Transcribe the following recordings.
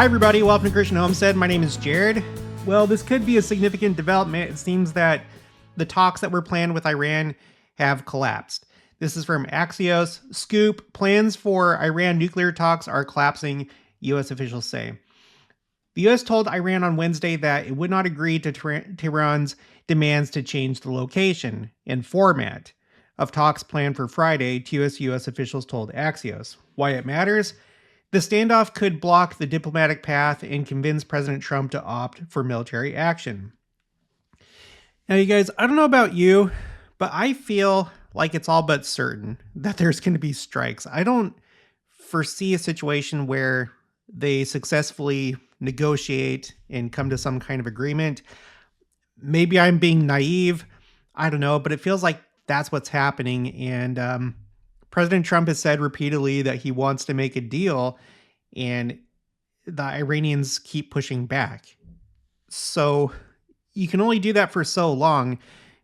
Hi everybody, welcome to Christian Homestead. My name is Jared. Well, this could be a significant development. It seems that the talks that were planned with Iran have collapsed. This is from Axios. Scoop, plans for Iran nuclear talks are collapsing, U.S. officials say. The U.S. told Iran on Wednesday that it would not agree to Tehran's demands to change the location and format of talks planned for Friday, U.S. officials told Axios. Why it matters? The standoff could block the diplomatic path and convince President Trump to opt for military action. Now, you guys, I don't know about you, but I feel like it's all but certain that there's going to be strikes. I don't foresee a situation where they successfully negotiate and come to some kind of agreement. Maybe I'm being naive. I don't know, but it feels like that's what's happening. And President Trump has said repeatedly that he wants to make a deal, and the Iranians keep pushing back. So you can only do that for so long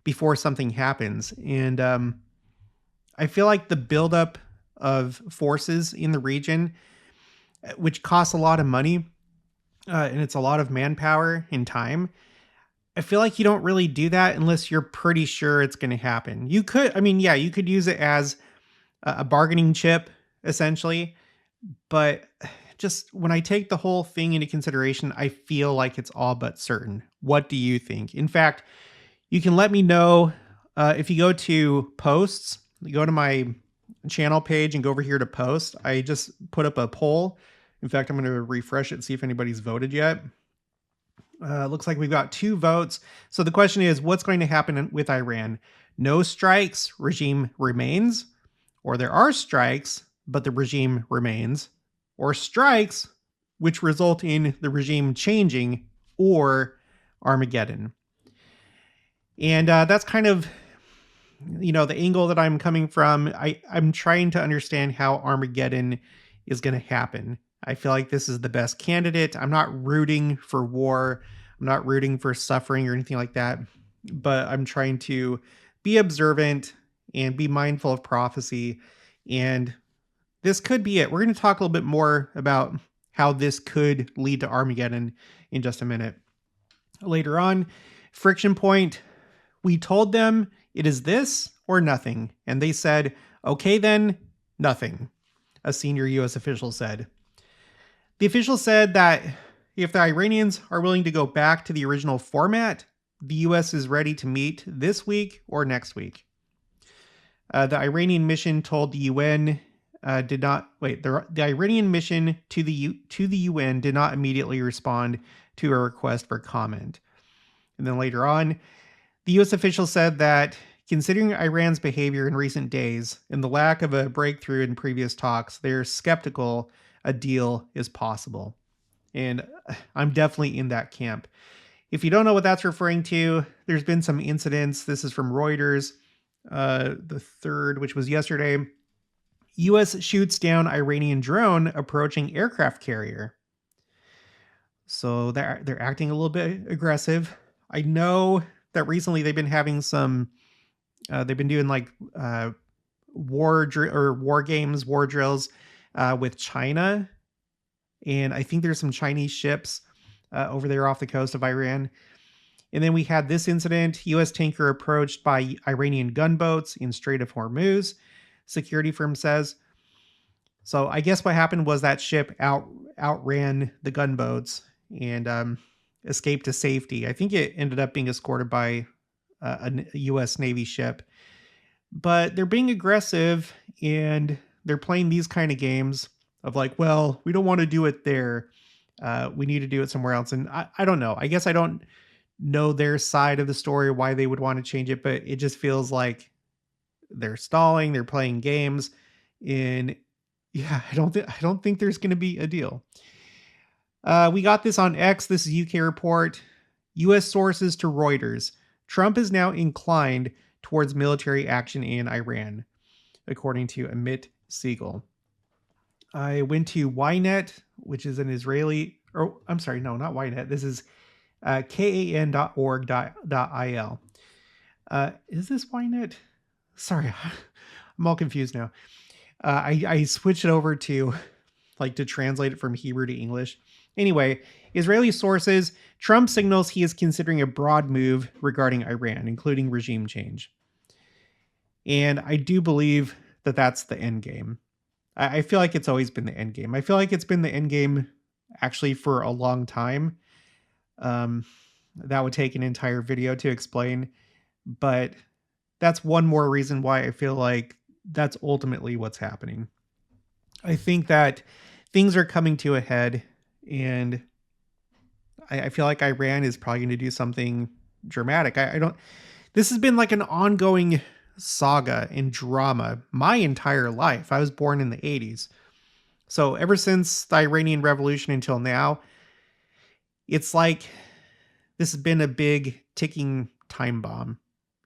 before something happens. And I feel like the buildup of forces in the region, which costs a lot of money, and it's a lot of manpower and time, I feel like you don't really do that unless you're pretty sure it's going to happen. You could use it as a bargaining chip, essentially. But just when I take the whole thing into consideration, I feel like it's all but certain. What do you think? In fact, you can let me know if you go to posts, you go to my channel page and go over here to post. I just put up a poll. In fact, I'm going to refresh it and see if anybody's voted yet. Looks like we've got 2 votes. So the question is, what's going to happen with Iran? No strikes, regime remains. Or there are strikes, but the regime remains. Or strikes, which result in the regime changing. Or Armageddon. And that's kind of, the angle that I'm coming from. I'm trying to understand how Armageddon is going to happen. I feel like this is the best candidate. I'm not rooting for war. I'm not rooting for suffering or anything like that. But I'm trying to be observant and be mindful of prophecy. And this could be it. We're going to talk a little bit more about how this could lead to Armageddon in just a minute. Later on, friction point. We told them it is this or nothing. And they said, okay, then nothing, a senior U.S. official said. The official said that if the Iranians are willing to go back to the original format, the U.S. is ready to meet this week or next week. The Iranian mission told the UN the Iranian mission to the UN did not immediately respond to a request for comment. And then later on, the U.S. official said that considering Iran's behavior in recent days and the lack of a breakthrough in previous talks, they're skeptical a deal is possible. And I'm definitely in that camp. If you don't know what that's referring to, there's been some incidents. This is from Reuters, the 3rd, which was yesterday. U.S. shoots down Iranian drone approaching aircraft carrier. So they're acting a little bit aggressive. I know that recently they've been having some, they've been doing like war drills with China. And I think there's some Chinese ships over there off the coast of Iran. And then we had this incident, U.S. tanker approached by Iranian gunboats in Strait of Hormuz, security firm says. So I guess what happened was that ship outran the gunboats and escaped to safety. I think it ended up being escorted by a U.S. Navy ship. But they're being aggressive and they're playing these kind of games of like, well, we don't want to do it there. We need to do it somewhere else. And I don't know. I guess I don't know their side of the story, why they would want to change it, but it just feels like they're stalling, they're playing games. And yeah, I don't think there's going to be a deal. We got this on X. This is UK report. U.S. sources to Reuters. Trump is now inclined towards military action in Iran, according to Amit Siegel. I went to Ynet, which is an Israeli, or I'm sorry, no, not Ynet. This is kan.org.il. Is this Ynet? Sorry, I'm all confused now. I switched it over to translate it from Hebrew to English. Anyway, Israeli sources, Trump signals he is considering a broad move regarding Iran, including regime change. And I do believe that that's the end game. I feel like it's always been the end game. I feel like it's been the end game actually for a long time. That would take an entire video to explain, but that's one more reason why I feel like that's ultimately what's happening. I think that things are coming to a head, and I feel like Iran is probably going to do something dramatic. I don't. This has been like an ongoing saga and drama my entire life. I was born in the 80s. So ever since the Iranian Revolution until now, it's like this has been a big ticking time bomb,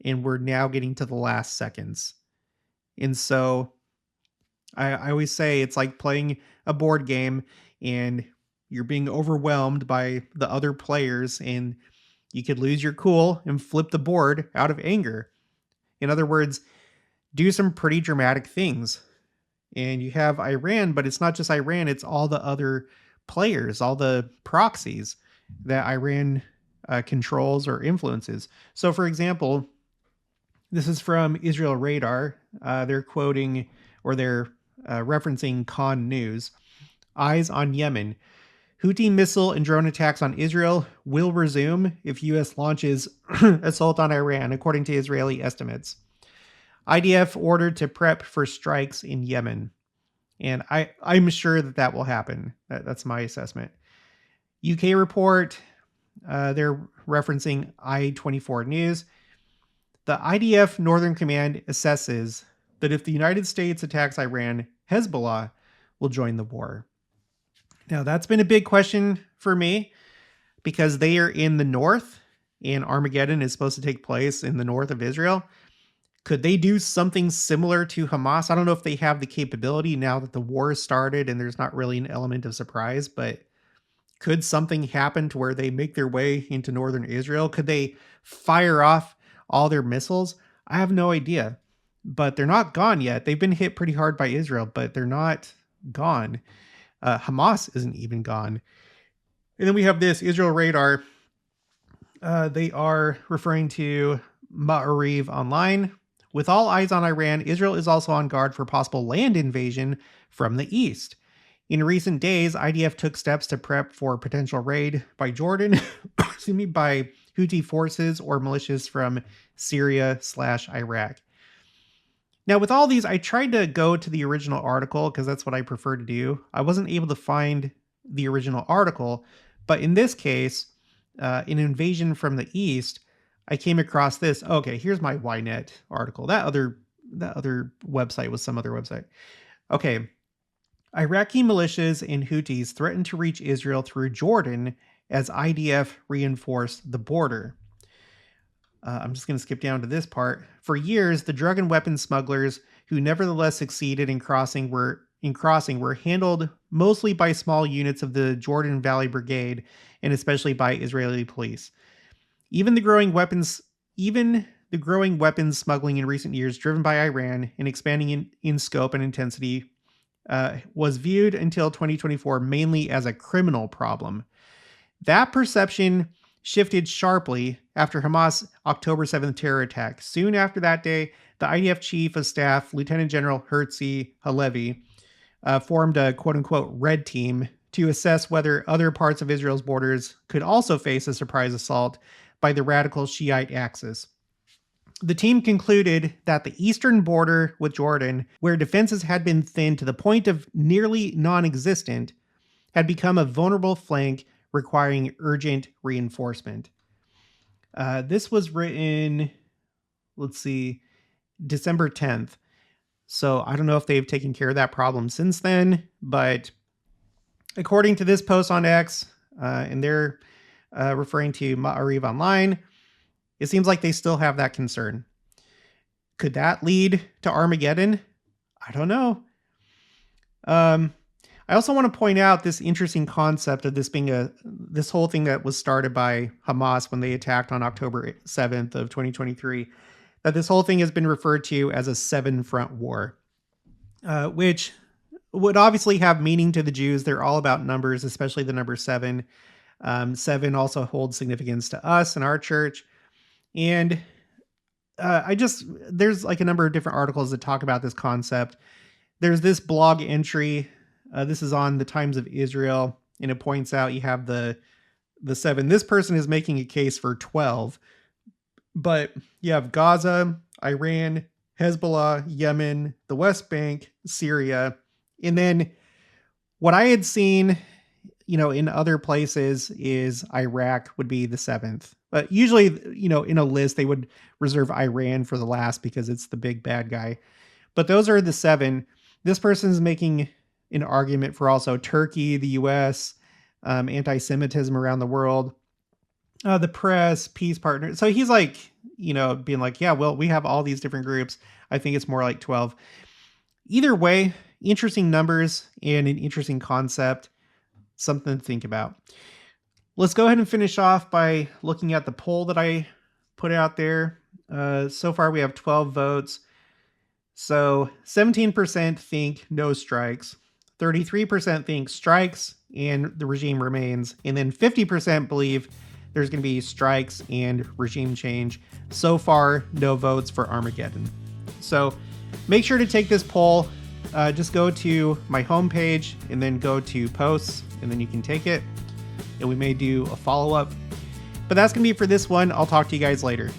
and we're now getting to the last seconds. And so I always say it's like playing a board game and you're being overwhelmed by the other players, and you could lose your cool and flip the board out of anger. In other words, do some pretty dramatic things. And you have Iran, but it's not just Iran, it's all the other players, all the proxies that Iran controls or influences. So, for example, this is from Israel Radar. They're quoting, or they're referencing Khan News. Eyes on Yemen. Houthi missile and drone attacks on Israel will resume if U.S. launches assault on Iran, according to Israeli estimates. IDF ordered to prep for strikes in Yemen. And I'm sure that will happen. That's my assessment. UK report, they're referencing I-24 News. The IDF Northern Command assesses that if the United States attacks Iran, Hezbollah will join the war. Now, that's been a big question for me because they are in the north and Armageddon is supposed to take place in the north of Israel. Could they do something similar to Hamas? I don't know if they have the capability now that the war has started and there's not really an element of surprise, but could something happen to where they make their way into northern Israel? Could they fire off all their missiles? I have no idea, but they're not gone yet. They've been hit pretty hard by Israel, but they're not gone. Hamas isn't even gone. And then we have this Israel Radar. They are referring to Ma'ariv Online. With all eyes on Iran, Israel is also on guard for possible land invasion from the east. In recent days, IDF took steps to prep for a potential raid by Jordan, by Houthi forces or militias from Syria/Iraq. Now, with all these, I tried to go to the original article because that's what I prefer to do. I wasn't able to find the original article, but in this case, an invasion from the east, I came across this. Okay, here's my Ynet article. That other website was some other website. Okay, Iraqi militias and Houthis threatened to reach Israel through Jordan as IDF reinforced the border. I'm just going to skip down to this part. For years, the drug and weapons smugglers who nevertheless succeeded in crossing were handled mostly by small units of the Jordan Valley Brigade and especially by Israeli police. Even the growing weapons smuggling in recent years, driven by Iran and expanding in scope and intensity, was viewed until 2024 mainly as a criminal problem. That perception shifted sharply after Hamas' October 7th terror attack. Soon after that day, the IDF Chief of Staff, Lieutenant General Herzi Halevi, formed a quote-unquote red team to assess whether other parts of Israel's borders could also face a surprise assault by the radical Shiite Axis. The team concluded that the eastern border with Jordan, where defenses had been thinned to the point of nearly non-existent, had become a vulnerable flank requiring urgent reinforcement. This was written, December 10th. So I don't know if they've taken care of that problem since then, but according to this post on X, and they're referring to Ma'ariv Online, it seems like they still have that concern. Could that lead to Armageddon? I don't know. I also want to point out this interesting concept of this being this whole thing that was started by Hamas when they attacked on October 7th of 2023, that this whole thing has been referred to as a 7-front war, which would obviously have meaning to the Jews. They're all about numbers, especially the number 7. 7 also holds significance to us in our church. And there's like a number of different articles that talk about this concept. There's this blog entry. This is on the Times of Israel, and it points out you have the 7. This person is making a case for 12, but you have Gaza, Iran, Hezbollah, Yemen, the West Bank, Syria, and then what I had seen, in other places is Iraq would be the 7th. But usually, in a list, they would reserve Iran for the last because it's the big bad guy. But those are the 7. This person's making an argument for also Turkey, the U.S., anti-Semitism around the world, the press, peace partners. So he's like, being like, yeah, well, we have all these different groups. I think it's more like 12. Either way, interesting numbers and an interesting concept. Something to think about. Let's go ahead and finish off by looking at the poll that I put out there. So far, we have 12 votes. So 17% think no strikes, 33% think strikes and the regime remains, and then 50% believe there's going to be strikes and regime change. So far, no votes for Armageddon. So make sure to take this poll. Just go to my homepage and then go to posts, and then you can take it. And we may do a follow-up. But that's going to be it for this one. I'll talk to you guys later.